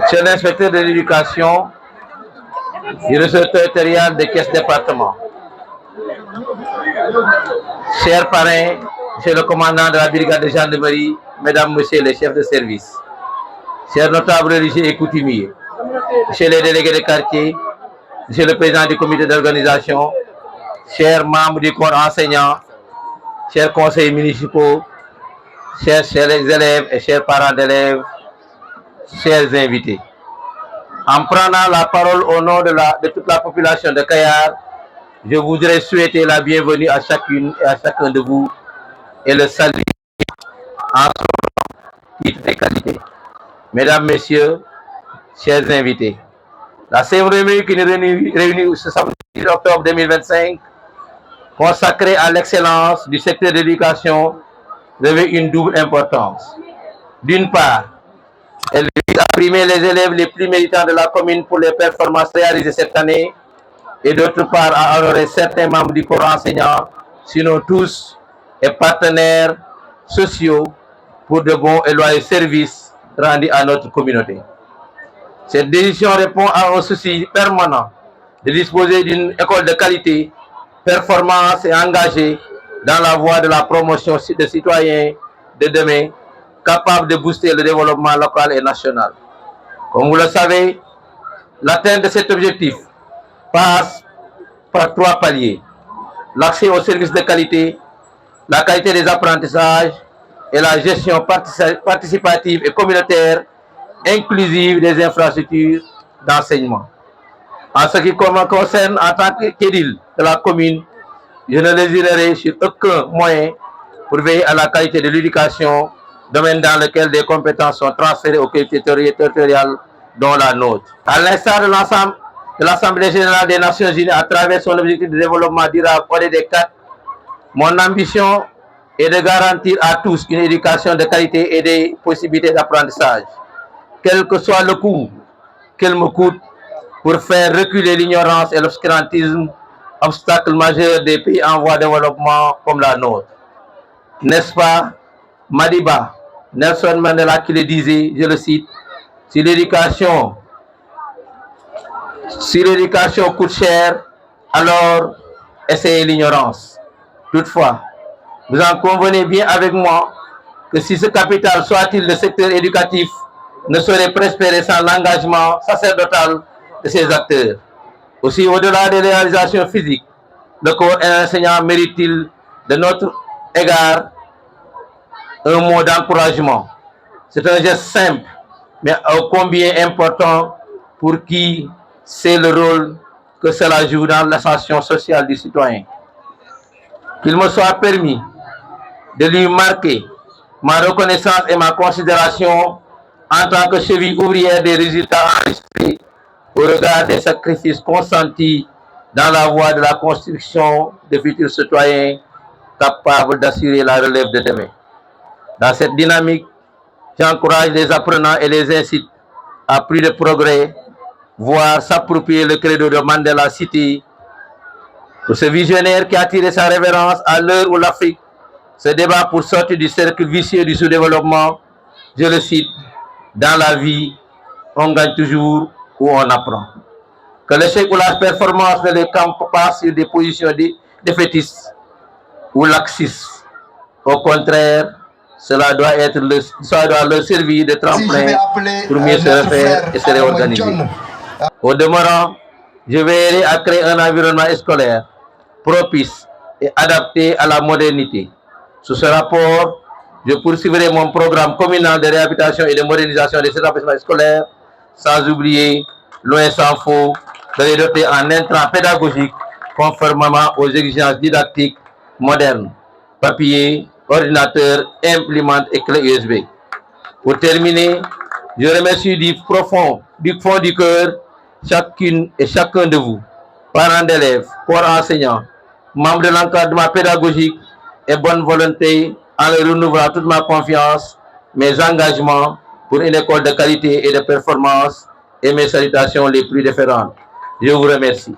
Chers l'inspecteur de l'éducation, du réseau territorial des caisses département, chers parrains, monsieur le commandant de la brigade de gendarmerie, mesdames, messieurs les chefs de service, chers notables religieux et coutumiers, monsieur les délégués de quartier, monsieur le président du comité d'organisation, chers membres du corps enseignant, chers conseillers municipaux, chers élèves et chers parents d'élèves, chers invités. En prenant la parole au nom de toute la population de Kayar, je voudrais souhaiter la bienvenue à chacune et à chacun de vous et le salut en son titre et qualité. Mesdames, Messieurs, chers invités, la cérémonie qui nous réunit ce samedi 10 octobre 2025, consacrée à l'excellence du secteur de l'éducation, revêt une double importance. D'une part, elle vise à primer les élèves les plus méritants de la commune pour les performances réalisées cette année, et d'autre part à honorer certains membres du corps enseignant, sinon tous, et partenaires sociaux pour de bons et loyaux services rendus à notre communauté. Cette décision répond à un souci permanent de disposer d'une école de qualité, performance et engagée dans la voie de la promotion des citoyens de demain, capable de booster le développement local et national. Comme vous le savez, l'atteinte de cet objectif passe par 3 paliers: l'accès aux services de qualité, la qualité des apprentissages et la gestion participative et communautaire inclusive des infrastructures d'enseignement. En ce qui me concerne, en tant qu'édile de la commune, je ne lésinerai sur aucun moyen pour veiller à la qualité de l'éducation, domaine dans lequel des compétences sont transférées aux collectivités territoriales, dont la nôtre. À l'instar de l'Assemblée générale des Nations Unies à travers son objectif de développement durable ODD 4, mon ambition est de garantir à tous une éducation de qualité et des possibilités d'apprentissage, quel que soit le coût qu'elle me coûte, pour faire reculer l'ignorance et l'obscurantisme, obstacle majeur des pays en voie de développement comme la nôtre. N'est-ce pas Madiba, Nelson Mandela qui le disait, je le cite, si l'éducation coûte cher, alors essayez l'ignorance. Toutefois, vous en convenez bien avec moi que si ce capital, soit-il le secteur éducatif, ne saurait prospérer sans l'engagement sacerdotal de ses acteurs. Aussi, au-delà des réalisations physiques, le corps enseignant mérite-t-il de notre égard un mot d'encouragement. C'est un geste simple, mais ô combien important pour qui sait le rôle que cela joue dans l'ascension sociale du citoyen. Qu'il me soit permis de lui marquer ma reconnaissance et ma considération en tant que cheville ouvrière des résultats enregistrés au regard des sacrifices consentis dans la voie de la construction de futurs citoyens capables d'assurer la relève de demain. Dans cette dynamique, j'encourage les apprenants et les incite à plus de progrès, voire s'approprier le credo de Mandela City. Pour ce visionnaire qui a tiré sa révérence à l'heure où l'Afrique se débat pour sortir du cercle vicieux du sous-développement, je le cite, dans la vie, on gagne toujours où on apprend. Que l'échec ou la performance ne les campe pas sur des positions défaitistes ou laxistes. Au contraire, cela doit leur servir de tremplin pour mieux se refaire et se réorganiser. Au demeurant, je veillerai à créer un environnement scolaire propice et adapté à la modernité. Sous ce rapport, je poursuivrai mon programme communal de réhabilitation et de modernisation des établissements scolaires, sans oublier, loin s'en faut, de les doter en intrants pédagogiques conformément aux exigences didactiques modernes, papier, ordinateur, imprimante et clé USB. Pour terminer, je remercie du fond du cœur chacune et chacun de vous, parents d'élèves, corps enseignants, membres de l'encadrement pédagogique et bonne volonté, en leur renouvelant toute ma confiance, mes engagements pour une école de qualité et de performance et mes salutations les plus différentes. Je vous remercie.